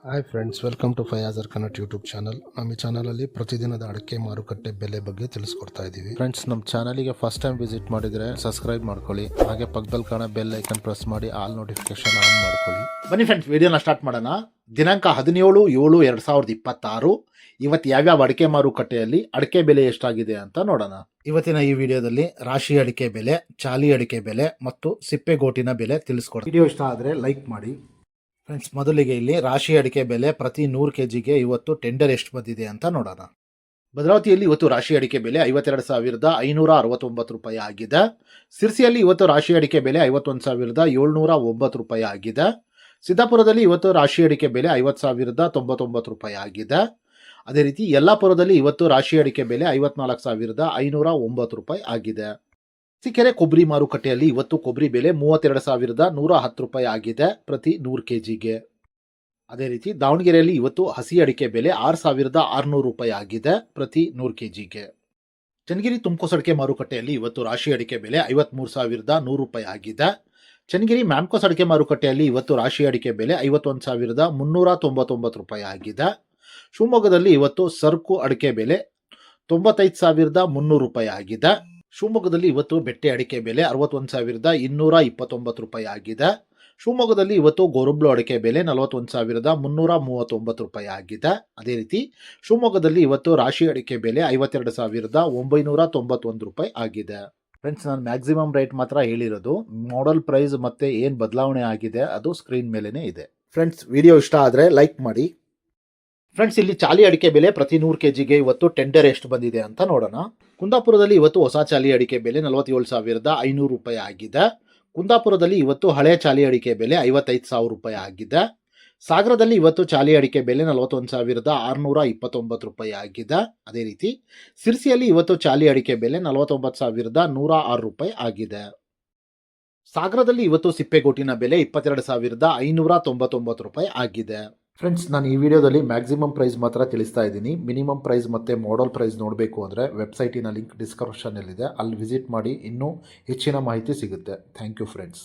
Hi friends, welcome to ಫಯಾಜರ್ ಕನ್ನಟ್ YouTube channel. ನಮ್ಮ ಈ ಚಾನಲಲ್ಲಿ ಪ್ರತಿದಿನದ ಅಡಿಕೆ ಮಾರುಕಟ್ಟೆ ಬೆಲೆ ಬಗ್ಗೆ ತಿಳಿಸ್ಕೊಡ್ತಾ ಇದ್ದೀವಿ. ಫ್ರೆಂಡ್ಸ್, ನಮ್ಮ ಚಾನಲಿಗೆ ಫಸ್ಟ್ ಟೈಮ್ ವಿಸಿಟ್ ಮಾಡಿದರೆ ಸಬ್ಸ್ಕ್ರೈಬ್ ಮಾಡ್ಕೊಳ್ಳಿ. ಹಾಗೆ ಪಕ್ಕದಲ್ಲಿ ಕಾಣೋ ಬೆಲ್ ಐಕನ್ ಪ್ರೆಸ್ ಮಾಡಿ ಆಲ್ ನೋಟಿಫಿಕೇಶನ್ ಆನ್ ಮಾಡ್ಕೊಳ್ಳಿ. ಬನ್ನಿ ಫ್ರೆಂಡ್ಸ್, ವಿಡಿಯೋನ ಸ್ಟಾರ್ಟ್ ಮಾಡೋಣ. ದಿನಾಂಕ 17/7/2026 ಇವತ್ತು ಯಾವ್ಯಾವ ಅಡಿಕೆ ಮಾರುಕಟ್ಟೆಯಲ್ಲಿ ಅಡಿಕೆ ಬೆಲೆ ಎಷ್ಟಾಗಿದೆ ಅಂತ ನೋಡೋಣ. ಇವತ್ತಿನ ಈ ವಿಡಿಯೋದಲ್ಲಿ ರಾಶಿ ಅಡಿಕೆ ಬೆಲೆ, ಚಾಲಿ ಅಡಿಕೆ ಬೆಲೆ ಮತ್ತು ಸಿಪ್ಪೆಗೋಟಿನ ಬೆಲೆ ತಿಳಿಸ್ಕೊಡ್ತೀನಿ. ವಿಡಿಯೋ ಇಷ್ಟ ಆದರೆ ಲೈಕ್ ಮಾಡಿ. ಫ್ರೆಂಡ್ಸ್, ಮೊದಲಿಗೆ ಇಲ್ಲಿ ರಾಶಿ ಅಡಿಕೆ ಬೆಲೆ ಪ್ರತಿ 100 kgಗೆ ಇವತ್ತು ಟೆಂಡರ್ ಎಷ್ಟು ಬಂದಿದೆ ಅಂತ ನೋಡೋಣ. ಭದ್ರಾವತಿಯಲ್ಲಿ ಇವತ್ತು ರಾಶಿ ಅಡಿಕೆ ಬೆಲೆ 52,569 ರೂಪಾಯಿ ಆಗಿದೆ. ಸಿರ್ಸಿಯಲ್ಲಿ ಇವತ್ತು ರಾಶಿ ಅಡಿಕೆ ಬೆಲೆ 51,709 ರೂಪಾಯಿ ಆಗಿದೆ. ಸಿದ್ದಾಪುರದಲ್ಲಿ ಇವತ್ತು ರಾಶಿ ಅಡಿಕೆ ಬೆಲೆ 50,099 ರೂಪಾಯಿ ಆಗಿದೆ. ಅದೇ ರೀತಿ ಯಲ್ಲಾಪುರದಲ್ಲಿ ಇವತ್ತು ರಾಶಿ ಅಡಿಕೆ ಬೆಲೆ 54,509 ರೂಪಾಯಿ ಆಗಿದೆ. ಸಿಕೆರೆ ಕೊಬ್ಬರಿ ಮಾರುಕಟ್ಟೆಯಲ್ಲಿ ಇವತ್ತು ಕೊಬ್ಬರಿ ಬೆಲೆ 32,110 ರೂಪಾಯಿ ಆಗಿದೆ ಪ್ರತಿ 100 kgಗೆ. ಅದೇ ರೀತಿ ದಾವಣಗೆರೆಯಲ್ಲಿ ಇವತ್ತು ಹಸಿ ಅಡಿಕೆ ಬೆಲೆ 6,600 ರೂಪಾಯಿ ಆಗಿದೆ ಪ್ರತಿ 100 kgಗೆ. ಚನ್ನಗಿರಿ ತುಮಕೋಸ್ ಅಡಿಕೆ ಮಾರುಕಟ್ಟೆಯಲ್ಲಿ ಇವತ್ತು ರಾಶಿ ಅಡಿಕೆ ಬೆಲೆ 53,100 ರೂಪಾಯಿ ಆಗಿದೆ. ಚನ್ನಗಿರಿ ಮ್ಯಾಮ್ಕೋಸ್ ಅಡಿಕೆ ಮಾರುಕಟ್ಟೆಯಲ್ಲಿ ಇವತ್ತು ರಾಶಿ ಅಡಿಕೆ ಬೆಲೆ 51,399 ರೂಪಾಯಿ ಆಗಿದೆ. ಶಿವಮೊಗ್ಗದಲ್ಲಿ ಇವತ್ತು ಸರಕು ಅಡಿಕೆ ಬೆಲೆ 95,300 ರೂಪಾಯಿ ಆಗಿದೆ. ಶಿವಮೊಗ್ಗದಲ್ಲಿ ಇವತ್ತು ಬೆಟ್ಟೆ ಅಡಿಕೆ ಬೆಲೆ 61,229 ರೂಪಾಯಿ ಆಗಿದೆ. ಶಿವಮೊಗ್ಗದಲ್ಲಿ ಇವತ್ತು ಗೋರುಬ್ಳು ಅಡಿಕೆ ಬೆಲೆ 41,339 ರೂಪಾಯಿ ಆಗಿದೆ. ಅದೇ ರೀತಿ ಶಿವಮೊಗ್ಗದಲ್ಲಿ ಇವತ್ತು ರಾಶಿ ಅಡಿಕೆ ಬೆಲೆ 52,991 ರೂಪಾಯಿ ಆಗಿದೆ. ಫ್ರೆಂಡ್ಸ್, ನಾನು ಮ್ಯಾಕ್ಸಿಮಮ್ ರೇಟ್ ಮಾತ್ರ ಹೇಳಿರೋದು. ಮಾಡೆಲ್ ಪ್ರೈಸ್ ಮತ್ತೆ ಏನು ಬದಲಾವಣೆ ಆಗಿದೆ ಅದು ಸ್ಕ್ರೀನ್ ಮೇಲೇ ಇದೆ. ಫ್ರೆಂಡ್ಸ್, ವಿಡಿಯೋ ಇಷ್ಟ ಆದರೆ ಲೈಕ್ ಮಾಡಿ. ಫ್ರೆಂಡ್ಸ್, ಇಲ್ಲಿ ಚಾಲಿ ಅಡಿಕೆ ಬೆಲೆ ಪ್ರತಿ 100 kgಗೆ ಇವತ್ತು ಟೆಂಡರ್ ಎಷ್ಟು ಬಂದಿದೆ ಅಂತ ನೋಡೋಣ. ಕುಂದಾಪುರದಲ್ಲಿ ಇವತ್ತು ಹೊಸ ಚಾಲಿ ಅಡಿಕೆ ಬೆಲೆ 47,500 ರೂಪಾಯಿ ಆಗಿದೆ. ಕುಂದಾಪುರದಲ್ಲಿ ಇವತ್ತು ಹಳೆ ಚಾಲಿ ಅಡಿಕೆ ಬೆಲೆ 55,000 ರೂಪಾಯಿ ಆಗಿದೆ. ಸಾಗರದಲ್ಲಿ ಇವತ್ತು ಚಾಲಿ ಅಡಿಕೆ ಬೆಲೆ 41,629 ರೂಪಾಯಿ ಆಗಿದೆ. ಅದೇ ರೀತಿ ಸಿರ್ಸಿಯಲ್ಲಿ ಇವತ್ತು ಚಾಲಿ ಅಡಿಕೆ ಬೆಲೆ 49,106 ರೂಪಾಯಿ ಆಗಿದೆ. ಸಾಗರದಲ್ಲಿ ಇವತ್ತು ಸಿಪ್ಪೆಗೋಟಿನ ಬೆಲೆ 22,599 ರೂಪಾಯಿ ಆಗಿದೆ. ಫ್ರೆಂಡ್ಸ್, ನಾನು ಈ ವಿಡಿಯೋದಲ್ಲಿ ಮ್ಯಾಕ್ಸಿಮಮ್ ಪ್ರೈಸ್ ಮಾತ್ರ ತಿಳಿಸ್ತಾ ಇದ್ದೀನಿ. ಮಿನಿಮಮ್ ಪ್ರೈಸ್ ಮತ್ತು ಮಾಡಲ್ ಪ್ರೈಸ್ ನೋಡಬೇಕು ಅಂದರೆ ವೆಬ್ಸೈಟಿನ ಲಿಂಕ್ ಡಿಸ್ಕ್ರಿಪ್ಷನಲ್ಲಿದೆ, ಅಲ್ಲಿ ವಿಸಿಟ್ ಮಾಡಿ ಇನ್ನೂ ಹೆಚ್ಚಿನ ಮಾಹಿತಿ ಸಿಗುತ್ತೆ. Thank you friends.